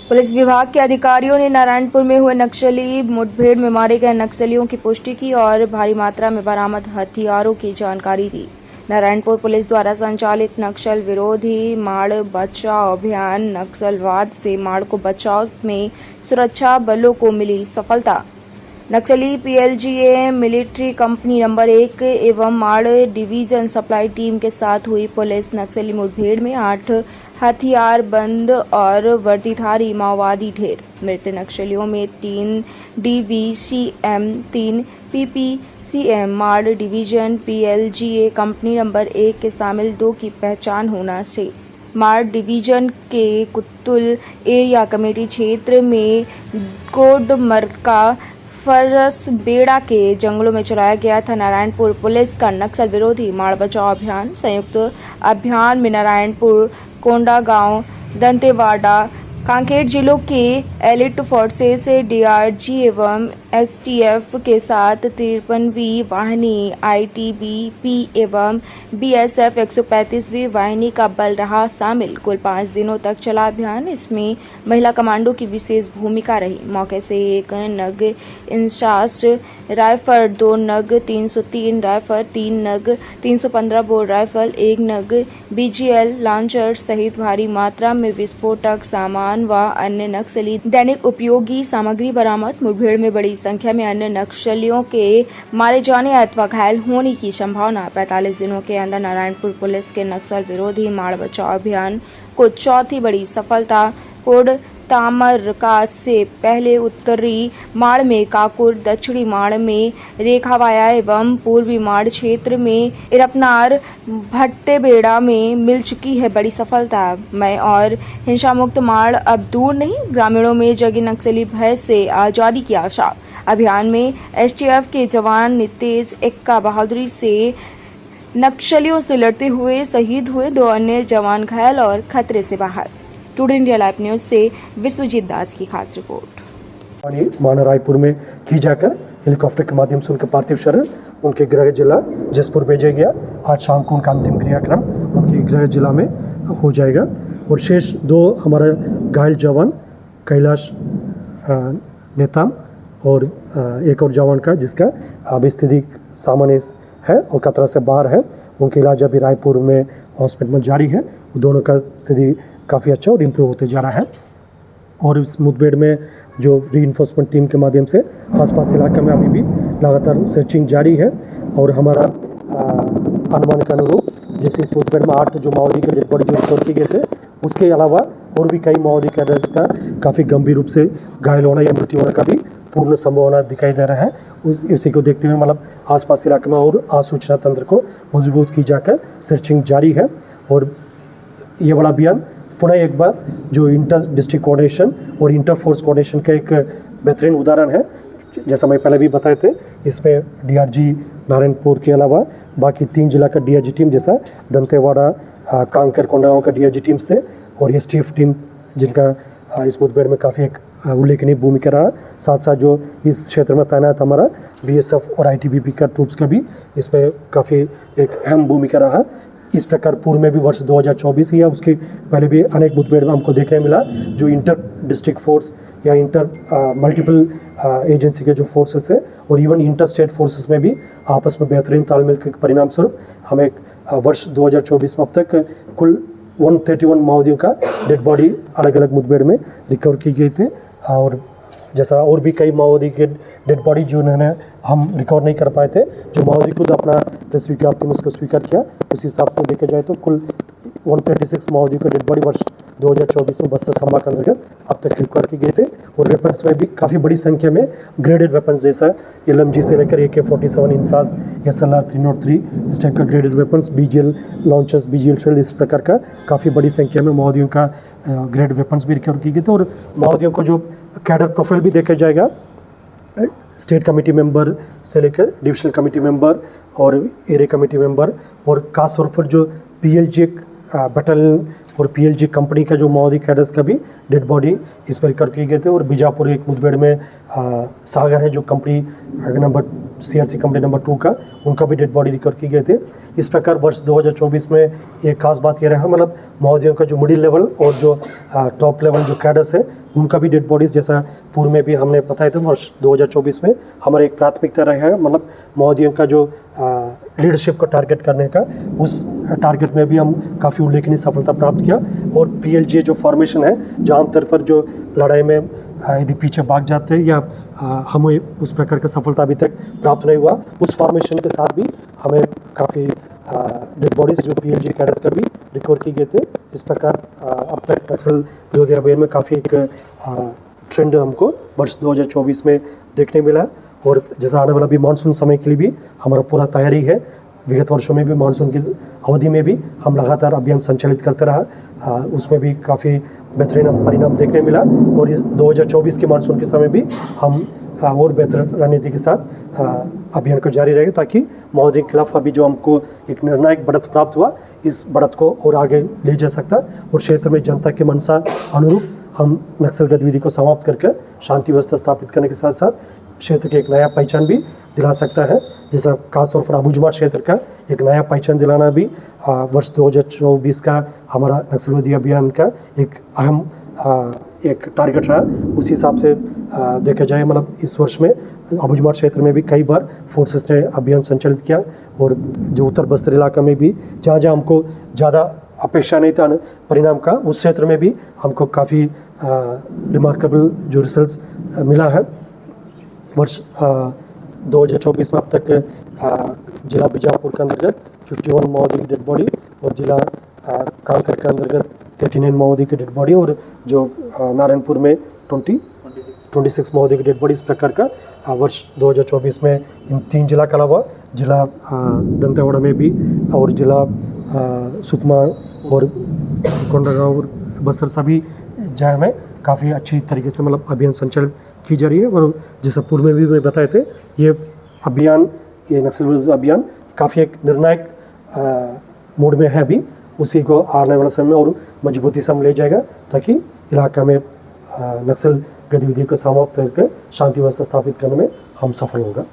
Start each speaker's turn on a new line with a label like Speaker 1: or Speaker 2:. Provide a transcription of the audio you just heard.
Speaker 1: Police विभाग के अधिकारियों ने नारायणपुर में हुए नक्सली मुठभेड़ में मारे गए नक्सलियों की पुष्टि की और भारी मात्रा में बरामद हथियारों की जानकारी दी। नारायणपुर पुलिस द्वारा संचालित नक्सल विरोधी माड़ बचाव अभियान नक्सलवाद से माड़ को बचाव में सुरक्षा बलों को मिली सफलता। नक्सली पीएलजीए मिलिट्री कंपनी नंबर 1 एवं माड़ डिवीजन सप्लाई टीम के साथ हुई पुलिस नक्सली मुठभेड़ में 8 हथियारबंद और वर्दीधारी माओवादी ढेर। मृत नक्सलियों में 3 डीवीसीएम 3 पीपीसीएम माड़ डिवीजन पीएलजीए कंपनी नंबर 1 के शामिल 2 की पहचान होना शेष। माड़ डिवीजन के कुत्तुल एरिया कमेटी क्षेत्र में कोडमरका फरस बेड़ा के जंगलों में चलाया गया था नारायणपुर पुलिस का नक्सल विरोधी माड़ बचाव अभियान। संयुक्त अभियान में नारायणपुर, कोंडागांव, दंतेवाड़ा, कांकेर जिलों के एलिट फोर्सेस डीआरजी एवं एसटीएफ के साथ 53वीं वाहिनी आईटीबीपी एवं बीएसएफ 135वीं वाहिनी का बल रहा शामिल। कुल 5 दिनों तक चला अभियान। इसमें महिला कमांडो की विशेष भूमिका रही। मौके से 1 नग इंसास राइफल, 2 नग 303 राइफल, 3 नग 315 बोर राइफल, 1 नग बीजीएल लॉन्चर सहित भारी मात्रा में विस्फोटक सामान व अन्य नक्सली दैनिक उपयोगी सामग्री बरामद। मुठभेड़ में बड़ी संख्या में अन्य नक्सलियों के मारे जाने अथवा घायल होने की संभावना। 45 दिनों के अंदर नारायणपुर पुलिस के नक्सल विरोधी माड़ बचाव अभियान को चौथी बड़ी सफलता। कोड तामरका से पहले उत्तरी माड़ में काकुर, दक्षिणी माड़ में रेखावाया एवं पूर्वी माड़ क्षेत्र में इरपनार भट्टेबेड़ा में मिल चुकी है बड़ी सफलता। मैं और हिंसा मुक्त माड़ अब दूर नहीं, ग्रामीणों में जगी नक्सली भय से आज़ादी की आशा। अभियान में एसटीएफ के जवान नितेश एक्का बहादुरी से नक्सलियों से लड़ते हुए शहीद हुए। 2 अन्य जवान घायल और खतरे से बाहर। टुडे इंडिया लाइव न्यूज से विश्वजीत दास की खास रिपोर्ट।
Speaker 2: माना रायपुर में की जाकर हेलीकॉप्टर के माध्यम से उनका पार्थिव शरीर उनके गृह जिला जसपुर भेजा गया। आज शाम को उनका अंतिम क्रियाक्रम उनके गृह जिला में हो जाएगा। और शेष 2 हमारा घायल जवान कैलाश नेताम और एक और जवान का जिसका अभी स्थिति सामान्य है और खतरा से बाहर है, उनका इलाज अभी रायपुर में हॉस्पिटल में जारी है। दोनों का स्थिति काफ़ी अच्छा और इम्प्रूव होते जा रहा है। और इस मुठभेड़ में जो रीइंफोर्समेंट टीम के माध्यम से आसपास इलाके में अभी भी लगातार सर्चिंग जारी है। और हमारा अनुमान के अनुरूप जैसे इस मुठभेड़ में 8 जो माओवादी के डेड बॉडी जो रिकवर किए गए थे, उसके अलावा और भी कई माओवादी कैडर्स का काफ़ी गंभीर रूप से घायल होना या मृत्यु होने का भी पूर्ण संभावना दिखाई दे रहा है। उसी को देखते हुए मतलब आसपास इलाके में और आसूचना तंत्र को मजबूत की जाकर सर्चिंग जारी है। और ये वाला अभियान पुनः एक बार जो इंटर डिस्ट्रिक्ट कोऑर्डिनेशन और इंटर फोर्स कोऑर्डिनेशन का एक बेहतरीन उदाहरण है। जैसा मैं पहले भी बताए थे, इसमें डीआरजी नारायणपुर के अलावा बाकी 3 जिला का डीआरजी टीम जैसा दंतेवाड़ा, कांकेर, कोंडागांव का डीआरजी टीम्स थे और एसटीएफ टीम जिनका इस मुठभेड़ में काफ़ी एक उल्लेखनीय भूमिका रहा। साथ साथ जो इस क्षेत्र में तैनात हमारा बीएसएफ और आईटीबीपी का ट्रूप्स का भी इसमें काफ़ी एक अहम भूमिका रहा। इस प्रकार पूर्व में भी वर्ष 2024 या उसके पहले भी अनेक मुठभेड़ में हमको देखने मिला जो इंटर डिस्ट्रिक्ट फोर्स या इंटर मल्टीपल एजेंसी के जो फोर्सेस है और इवन इंटर स्टेट फोर्सेस में भी आपस में बेहतरीन तालमेल के परिणाम स्वरूप हमें वर्ष 2024 में अब तक कुल 131 माओवादियों का डेड बॉडी अलग अलग मुठभेड़ में रिकवर की गई थे। और जैसा और भी कई माओवादी के डेड बॉडी जो उन्होंने हम रिकवर नहीं कर पाए थे, जो माओवादी खुद अपना प्रेस विज्ञप्ति में उसको स्वीकार किया, उस हिसाब से देखा जाए तो कुल 136 माओवादी का डेड बॉडी वर्ष 2024 में बस्तर संभाग के अंतर्गत अब तक रिकवर की गए थे। और वेपन्स में भी काफ़ी बड़ी संख्या में ग्रेडेड वेपन्स जैसा LMG से लेकर AK-47 इंसास, SLR 303 इस टाइप का graded weapons, BGL launchers, BGL shell, इस प्रकार का काफ़ी बड़ी संख्या में माओवादियों का ग्रेड वेपन्स भी रिकवर की गई थे। और माओवादियों को जो कैडर प्रोफाइल भी देखा जाएगा, स्टेट कमेटी मेंबर से लेकर डिविजनल कमेटी मेंबर और एरिया कमेटी मेंबर और खास तौर पर जो PLG बटालियन और PLG कंपनी का जो माओवादी कैडर्स का भी डेड बॉडी इस पर रिकवर किए गए थे। और बीजापुर एक मुठभेड़ में सागर है जो company number CRC company number 2 का, उनका भी डेड बॉडी रिकवर की गए थे। इस प्रकार वर्ष 2024 में एक खास बात ये रहा, मतलब महोदयों का जो मिडिल लेवल और जो टॉप लेवल जो कैडर्स है उनका भी डेड बॉडीज़, जैसा पूर्व में भी हमने बताया था, वर्ष 2024 में हमारा एक प्राथमिकता रहा है, मतलब महोदयों का जो लीडरशिप को टारगेट करने का, उस टारगेट में भी हम काफ़ी उल्लेखनीय सफलता प्राप्त किया। और PLGA जो फॉर्मेशन है, जो आमतौर पर जो लड़ाई में यदि पीछे भाग जाते हैं या हमें उस प्रकार का सफलता अभी तक प्राप्त नहीं हुआ, उस फॉर्मेशन के साथ भी हमें काफ़ी डेड बॉडीज़ जो PLGA कैडेट्स का भी रिकवर की गए थे। इस प्रकार अब तक नक्सल विरोधी अभियान में काफ़ी एक ट्रेंड हमको वर्ष 2024 में देखने मिला। और जैसा आने वाला भी मानसून समय के लिए भी हमारा पूरा तैयारी है। विगत वर्षों में भी मानसून की अवधि में भी हम लगातार अभियान संचालित करते रहा, उसमें भी काफ़ी बेहतरीन परिणाम देखने मिला। और इस 2024 के मानसून के समय भी हम और बेहतर रणनीति के साथ अभियान को जारी रहेगा, ताकि महोदय के खिलाफ अभी जो हमको एक निर्णायक बढ़त प्राप्त हुआ, इस बढ़त को और आगे ले जा सकता और क्षेत्र में जनता के मनसा अनुरूप हम नक्सल गतिविधि को समाप्त करके शांति व्यवस्था स्थापित करने के साथ साथ क्षेत्र की एक नया पहचान भी दिला सकता है। जैसा खासतौर पर अबुझमाड़ क्षेत्र का एक नया पहचान दिलाना भी वर्ष 2024 का हमारा नक्सल विरोधी अभियान का एक अहम एक टारगेट रहा। उसी हिसाब से देखा जाए, मतलब इस वर्ष में अबुझमाड़ क्षेत्र में भी कई बार फोर्सेस ने अभियान संचालित किया, और जो उत्तर बस्तर इलाका में भी जहाँ जहाँ हमको ज़्यादा अपेक्षा नहीं था परिणाम का, उस क्षेत्र में भी हमको काफ़ी रिमार्केबल जो रिजल्ट्स मिला है। वर्ष 2024 में अब तक जिला बीजापुर के अंतर्गत 51 महोदय की डेड बॉडी और जिला कालकर के अंतर्गत 39 महोदय की डेड बॉडी और जो नारायणपुर में 26 महोदय की डेड बॉडी, इस प्रकार का वर्ष 2024 में इन 3 जिला के अलावा जिला दंतेवाड़ा में भी और जिला सुकमा और कोंडागांव और बस्तर सभी जगह में काफ़ी अच्छी तरीके से मतलब अभियान संचालित की जा रही है। और जैसा पूर्व में भी मैं बताए थे, ये अभियान, ये नक्सल विरोधी अभियान काफ़ी एक निर्णायक मोड में है अभी, उसी को आने वाले समय में और मजबूती से हम ले जाएगा, ताकि इलाका में नक्सल गतिविधि को समाप्त करके शांति व्यवस्था स्थापित करने में हम सफल होगा।